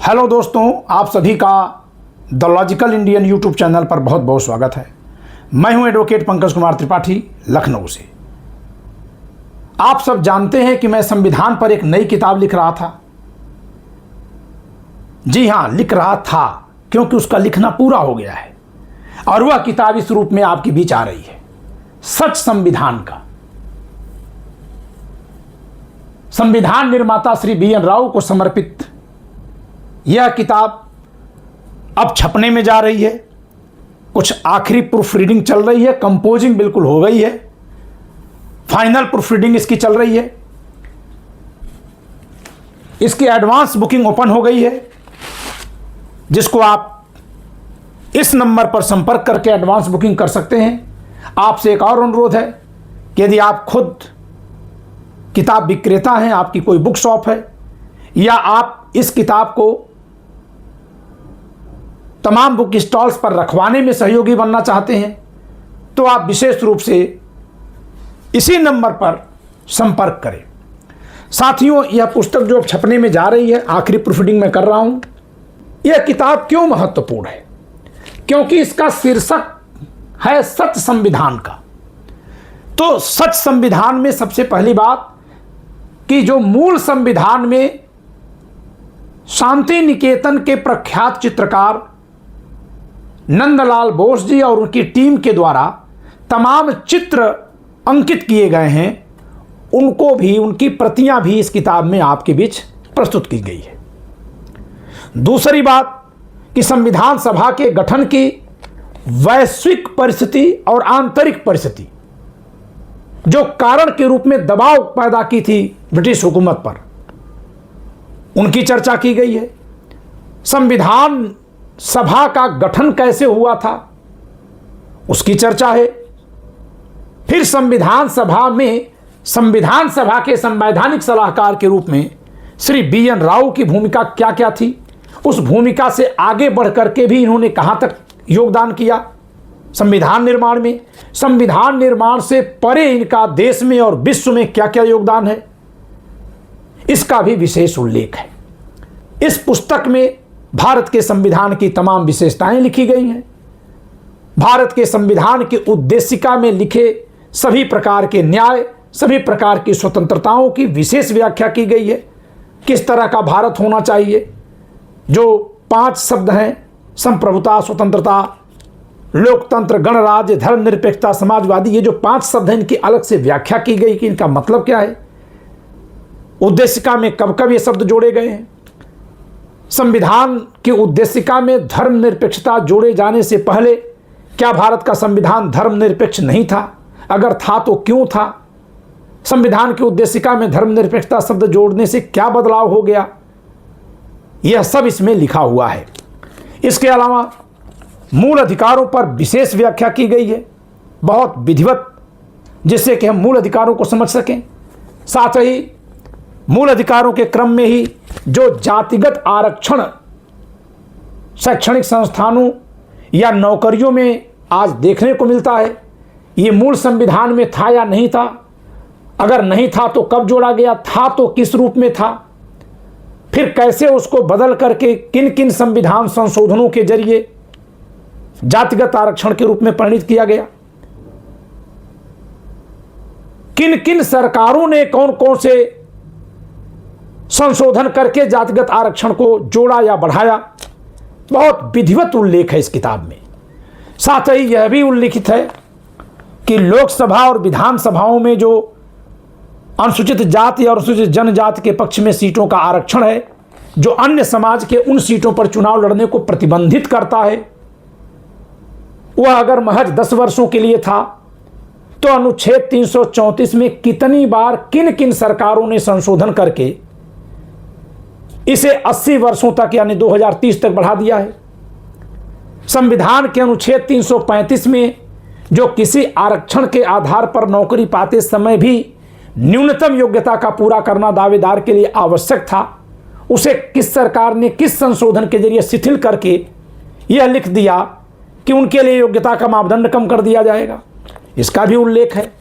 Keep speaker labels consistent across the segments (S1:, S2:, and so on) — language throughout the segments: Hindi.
S1: हेलो दोस्तों, आप सभी का the logical Indian YouTube channel पर बहुत बहुत स्वागत है। मैं हूं एडवोकेट पंकज कुमार त्रिपाठी, लखनऊ से। आप सब जानते हैं कि मैं संविधान पर एक नई किताब लिख रहा था। जी हां, लिख रहा था, क्योंकि उसका लिखना पूरा हो गया है और वह किताब इस रूप में आपके बीच आ रही है, सच संविधान का। संविधान निर्माता श्री बी एन राव को समर्पित यह किताब अब छपने में जा रही है। कुछ आखिरी प्रूफ रीडिंग चल रही है, कंपोजिंग बिल्कुल हो गई है, फाइनल प्रूफ रीडिंग इसकी चल रही है। इसकी एडवांस बुकिंग ओपन हो गई है, जिसको आप इस नंबर पर संपर्क करके एडवांस बुकिंग कर सकते हैं। आपसे एक और अनुरोध है कि यदि आप खुद किताब विक्रेता हैं, आपकी कोई बुक शॉप है, या आप इस किताब को तमाम बुक स्टॉल्स पर रखवाने में सहयोगी बनना चाहते हैं, तो आप विशेष रूप से इसी नंबर पर संपर्क करें। साथियों, यह पुस्तक जो अब छपने में जा रही है, आखिरी प्रूफरीडिंग में कर रहा हूं। यह किताब क्यों महत्वपूर्ण है? क्योंकि इसका शीर्षक है सच संविधान का। तो सच संविधान में सबसे पहली बात कि जो मूल संविधान में शांति निकेतन के प्रख्यात चित्रकार नंदलाल बोस जी और उनकी टीम के द्वारा तमाम चित्र अंकित किए गए हैं, उनको भी, उनकी प्रतियां भी इस किताब में आपके बीच प्रस्तुत की गई है। दूसरी बात कि संविधान सभा के गठन की वैश्विक परिस्थिति और आंतरिक परिस्थिति जो कारण के रूप में दबाव पैदा की थी ब्रिटिश हुकूमत पर, उनकी चर्चा की गई है। संविधान सभा का गठन कैसे हुआ था, उसकी चर्चा है। फिर संविधान सभा में संविधान सभा के संवैधानिक सलाहकार के रूप में श्री बी एन राव की भूमिका क्या क्या थी, उस भूमिका से आगे बढ़ करके भी इन्होंने कहां तक योगदान किया संविधान निर्माण में, संविधान निर्माण से परे इनका देश में और विश्व में क्या क्या योगदान है, इसका भी विशेष उल्लेख है। इस पुस्तक में भारत के संविधान की तमाम विशेषताएं लिखी गई हैं। भारत के संविधान की उद्देशिका में लिखे सभी प्रकार के न्याय, सभी प्रकार की स्वतंत्रताओं की विशेष व्याख्या की गई है। किस तरह का भारत होना चाहिए, जो 5 शब्द हैं, संप्रभुता, स्वतंत्रता, लोकतंत्र, गणराज्य, धर्मनिरपेक्षता, समाजवादी, ये जो 5 शब्द हैं, इनकी अलग से व्याख्या की गई कि इनका मतलब क्या है, उद्देशिका में कब कब ये शब्द जोड़े गए हैं। संविधान की उद्देशिका में धर्मनिरपेक्षता जोड़े जाने से पहले क्या भारत का संविधान धर्मनिरपेक्ष नहीं था? अगर था तो क्यों था? संविधान की उद्देशिका में धर्मनिरपेक्षता शब्द जोड़ने से क्या बदलाव हो गया? यह सब इसमें लिखा हुआ है। इसके अलावा मूल अधिकारों पर विशेष व्याख्या की गई है, बहुत विधिवत, जिससे कि हम मूल अधिकारों को समझ सकें। साथ ही मूल अधिकारों के क्रम में ही जो जातिगत आरक्षण शैक्षणिक संस्थानों या नौकरियों में आज देखने को मिलता है, ये मूल संविधान में था या नहीं था? अगर नहीं था तो कब जोड़ा गया था, तो किस रूप में था? फिर कैसे उसको बदल करके किन किन संविधान संशोधनों के जरिए जातिगत आरक्षण के रूप में परिणित किया गया? किन किन सरकारों ने कौन कौन से संशोधन करके जातिगत आरक्षण को जोड़ा या बढ़ाया? बहुत विधिवत उल्लेख है इस किताब में। साथ ही यह भी उल्लिखित है कि लोकसभा और विधानसभाओं में जो अनुसूचित जाति और अनुसूचित जनजाति के पक्ष में सीटों का आरक्षण है, जो अन्य समाज के उन सीटों पर चुनाव लड़ने को प्रतिबंधित करता है, वह अगर महज 10 वर्षों के लिए था, तो अनुच्छेद 334 में कितनी बार किन किन सरकारों ने संशोधन करके इसे 80 वर्षों तक यानी 2030 तक बढ़ा दिया है। संविधान के अनुच्छेद 335 में जो किसी आरक्षण के आधार पर नौकरी पाते समय भी न्यूनतम योग्यता का पूरा करना दावेदार के लिए आवश्यक था, उसे किस सरकार ने किस संशोधन के जरिए शिथिल करके यह लिख दिया कि उनके लिए योग्यता का मापदंड कम कर दिया जाएगा, इसका भी उल्लेख है।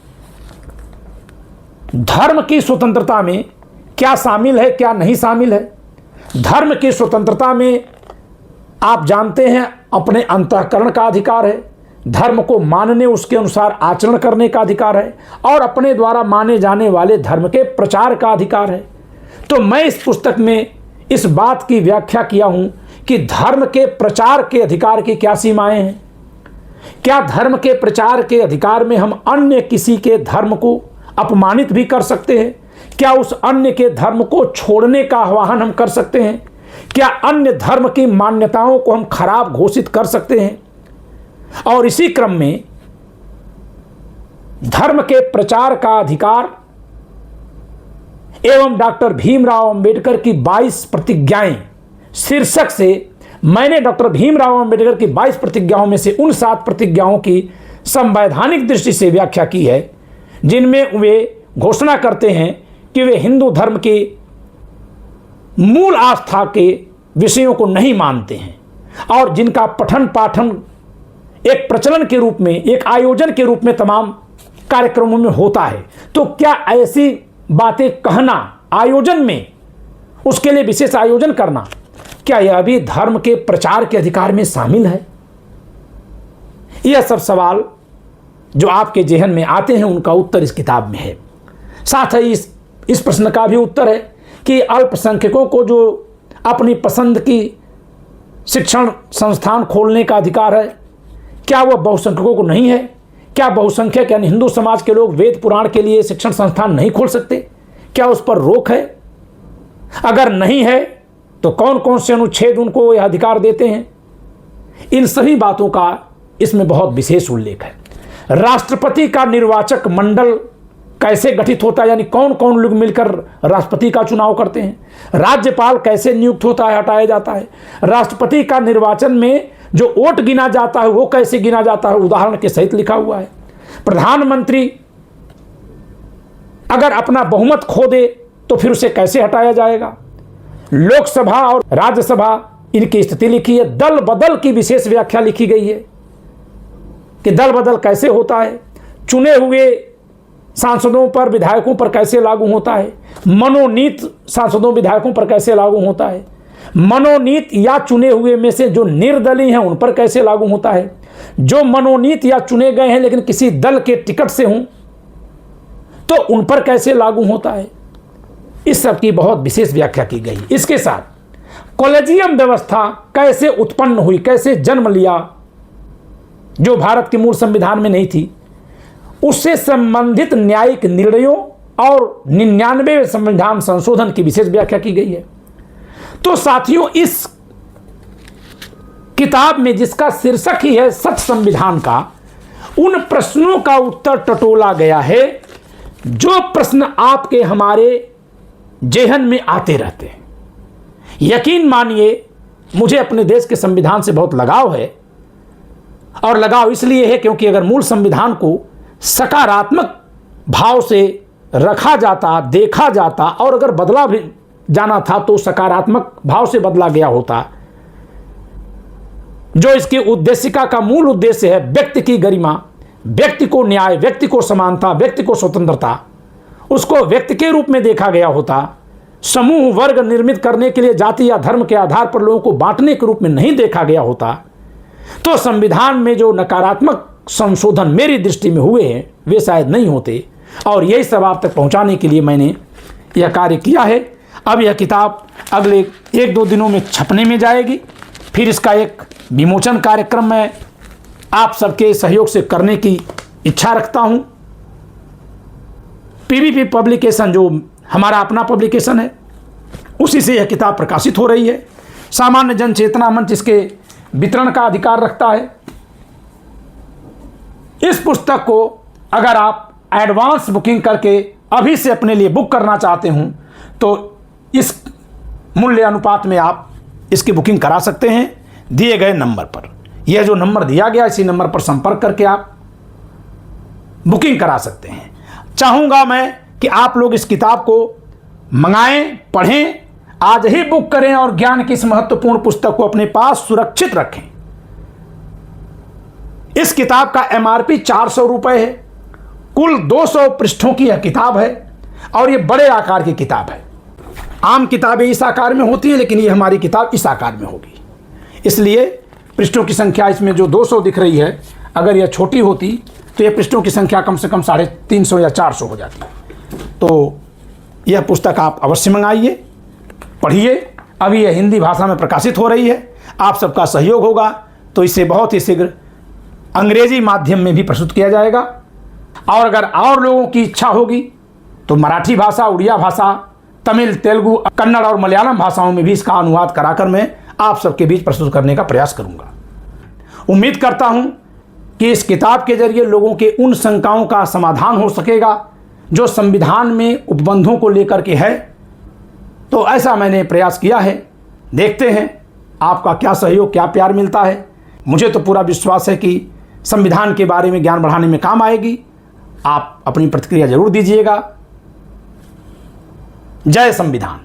S1: धर्म की स्वतंत्रता में क्या शामिल है, क्या नहीं शामिल है, धर्म की स्वतंत्रता में आप जानते हैं अपने अंतःकरण का अधिकार है, धर्म को मानने उसके अनुसार आचरण करने का अधिकार है और अपने द्वारा माने जाने वाले धर्म के प्रचार का अधिकार है। तो मैं इस पुस्तक में इस बात की व्याख्या किया हूं कि धर्म के प्रचार के अधिकार की क्या सीमाएं हैं। क्या धर्म के प्रचार के अधिकार में हम अन्य किसी के धर्म को अपमानित भी कर सकते हैं? क्या उस अन्य के धर्म को छोड़ने का आह्वान हम कर सकते हैं? क्या अन्य धर्म की मान्यताओं को हम खराब घोषित कर सकते हैं? और इसी क्रम में धर्म के प्रचार का अधिकार एवं डॉक्टर भीमराव अंबेडकर की 22 प्रतिज्ञाएं शीर्षक से मैंने डॉक्टर भीमराव अंबेडकर की 22 प्रतिज्ञाओं में से उन 7 प्रतिज्ञाओं की संवैधानिक दृष्टि से व्याख्या की है, जिनमें वे घोषणा करते हैं कि वे हिंदू धर्म के मूल आस्था के विषयों को नहीं मानते हैं और जिनका पठन पाठन एक प्रचलन के रूप में, एक आयोजन के रूप में तमाम कार्यक्रमों में होता है। तो क्या ऐसी बातें कहना आयोजन में, उसके लिए विशेष आयोजन करना, क्या यह भी धर्म के प्रचार के अधिकार में शामिल है? यह सब सवाल जो आपके जेहन में आते हैं उनका उत्तर इस किताब में है। साथ ही इस प्रश्न का भी उत्तर है कि अल्पसंख्यकों को जो अपनी पसंद की शिक्षण संस्थान खोलने का अधिकार है, क्या वह बहुसंख्यकों को नहीं है? क्या बहुसंख्यक यानी हिंदू समाज के लोग वेद पुराण के लिए शिक्षण संस्थान नहीं खोल सकते? क्या उस पर रोक है? अगर नहीं है तो कौन कौन से अनुच्छेद उनको यह अधिकार देते हैं? इन सभी बातों का इसमें बहुत विशेष उल्लेख है। राष्ट्रपति का निर्वाचक मंडल कैसे गठित होता है, यानी कौन कौन लोग मिलकर राष्ट्रपति का चुनाव करते हैं। राज्यपाल कैसे नियुक्त होता है, हटाया जाता है। राष्ट्रपति का निर्वाचन में जो वोट गिना जाता है वो कैसे गिना जाता है, उदाहरण के सहित लिखा हुआ है। प्रधानमंत्री अगर अपना बहुमत खो दे तो फिर उसे कैसे हटाया जाएगा। लोकसभा और राज्यसभा, इनकी स्थिति लिखी है। दल बदल की विशेष व्याख्या लिखी गई है कि दल बदल कैसे होता है, चुने हुए सांसदों पर, विधायकों पर कैसे लागू होता है, मनोनीत सांसदों विधायकों पर कैसे लागू होता है, मनोनीत या चुने हुए में से जो निर्दलीय हैं उन पर कैसे लागू होता है, जो मनोनीत या चुने गए हैं लेकिन किसी दल के टिकट से हों तो उन पर कैसे लागू होता है। इस सब की बहुत विशेष व्याख्या की गई। इसके साथ कॉलेजियम व्यवस्था कैसे उत्पन्न हुई, कैसे जन्म लिया, जो भारत के मूल संविधान में नहीं थी, उससे संबंधित न्यायिक निर्णयों और 99वें संविधान संशोधन की विशेष व्याख्या की गई है। तो साथियों, इस किताब में जिसका शीर्षक ही है सच संविधान का, उन प्रश्नों का उत्तर टटोला गया है जो प्रश्न आपके हमारे जेहन में आते रहते हैं। यकीन मानिए, मुझे अपने देश के संविधान से बहुत लगाव है और लगाव इसलिए है क्योंकि अगर मूल संविधान को सकारात्मक भाव से रखा जाता, देखा जाता और अगर बदला भी जाना था तो सकारात्मक भाव से बदला गया होता। जो इसकी उद्देशिका का मूल उद्देश्य है व्यक्ति की गरिमा, व्यक्ति को न्याय, व्यक्ति को समानता, व्यक्ति को स्वतंत्रता, उसको व्यक्ति के रूप में देखा गया होता। समूह वर्ग निर्मित करने के लिए जाति या धर्म के आधार पर लोगों को बांटने के रूप में नहीं देखा गया होता। तो संविधान में जो नकारात्मक संशोधन मेरी दृष्टि में हुए हैं वे शायद नहीं होते। और यही सब आप तक पहुंचाने के लिए मैंने यह कार्य किया है। अब यह किताब अगले 1-2 दिनों में छपने में जाएगी। फिर इसका एक विमोचन कार्यक्रम मैं आप सबके सहयोग से करने की इच्छा रखता हूं। पीवीपी पब्लिकेशन जो हमारा अपना पब्लिकेशन है, उसी से यह किताब प्रकाशित हो रही है। सामान्य जन चेतना मंच इसके वितरण का अधिकार रखता है। इस पुस्तक को अगर आप एडवांस बुकिंग करके अभी से अपने लिए बुक करना चाहते हूं तो इस मूल्य अनुपात में आप इसकी बुकिंग करा सकते हैं दिए गए नंबर पर। यह जो नंबर दिया गया, इसी नंबर पर संपर्क करके आप बुकिंग करा सकते हैं। चाहूँगा मैं कि आप लोग इस किताब को मंगाएं, पढ़ें, आज ही बुक करें और ज्ञान की इस महत्वपूर्ण पुस्तक को अपने पास सुरक्षित रखें। इस किताब का MRP 400 रुपये है। कुल 200 पृष्ठों की यह किताब है और यह बड़े आकार की किताब है। आम किताबें इस आकार में होती हैं, लेकिन ये हमारी किताब इस आकार में होगी। इसलिए पृष्ठों की संख्या इसमें जो 200 दिख रही है, अगर यह छोटी होती तो यह पृष्ठों की संख्या कम से कम 350 या 400 हो जाती। तो यह पुस्तक आप अवश्य मंगाइए, पढ़िए। अभी यह हिंदी भाषा में प्रकाशित हो रही है, आप सबका सहयोग होगा तो इसे बहुत ही शीघ्र अंग्रेजी माध्यम में भी प्रस्तुत किया जाएगा। और अगर और लोगों की इच्छा होगी तो मराठी भाषा, उड़िया भाषा, तमिल, तेलुगु, कन्नड़ और मलयालम भाषाओं में भी इसका अनुवाद कराकर मैं आप सबके बीच प्रस्तुत करने का प्रयास करूंगा। उम्मीद करता हूं कि इस किताब के जरिए लोगों के उन शंकाओं का समाधान हो सकेगा जो संविधान में उपबंधों को लेकर के है। तो ऐसा मैंने प्रयास किया है, देखते हैं आपका क्या सहयोग, क्या प्यार मिलता है। मुझे तो पूरा विश्वास है कि संविधान के बारे में ज्ञान बढ़ाने में काम आएगी। आप अपनी प्रतिक्रिया जरूर दीजिएगा। जय संविधान।